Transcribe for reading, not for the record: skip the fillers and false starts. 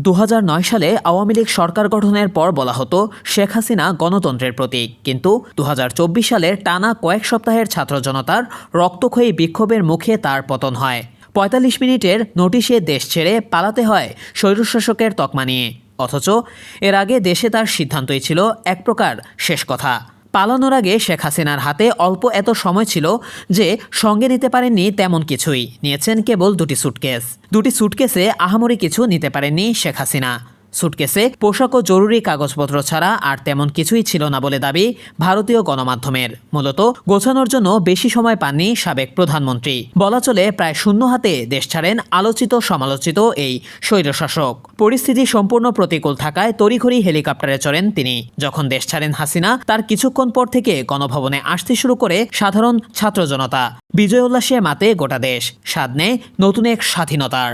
2009 সালে আওয়ামী লীগ সরকার গঠনের পর বলা হতো শেখ হাসিনা গণতন্ত্রের প্রতীক, কিন্তু 2024 সালের টানা কয়েক সপ্তাহের ছাত্র জনতার রক্তক্ষয়ী বিক্ষোভের মুখে তার পতন হয়। 45 মিনিটের নোটিশে দেশ ছেড়ে পালাতে হয় স্বৈরশাসকের তকমা নিয়ে। অথচ এর আগে দেশে তার সিদ্ধান্তই ছিল এক প্রকার শেষ কথা। পালানোর আগে শেখ হাসিনার হাতে অল্প এত সময় ছিল যে সঙ্গে নিতে পারেননি তেমন কিছুই, নিয়েছেন কেবল দুটি সুটকেসে আহামরি কিছু নিতে পারেননি শেখ হাসিনা। সুটকেসে পোশাক ও জরুরি কাগজপত্র ছাড়া আর তেমন কিছুই ছিল না বলে দাবি ভারতীয় গণমাধ্যমের। মূলত গোছানোর জন্য বেশি সময় পাননি সাবেক প্রধানমন্ত্রী। বলা চলে প্রায় শূন্য হাতে দেশ ছাড়েন আলোচিত সমালোচিত এই স্বৈরশাসক। পরিস্থিতি সম্পূর্ণ প্রতিকূল থাকায় তড়িঘড়ি হেলিকপ্টারে চড়েন তিনি। যখন দেশ ছাড়েন হাসিনা, তার কিছুক্ষণ পর থেকে গণভবনে আসতে শুরু করে সাধারণ ছাত্র জনতা। বিজয় উল্লাসে মাতে গোটা দেশ, স্বাদ নেয় নতুন এক স্বাধীনতার।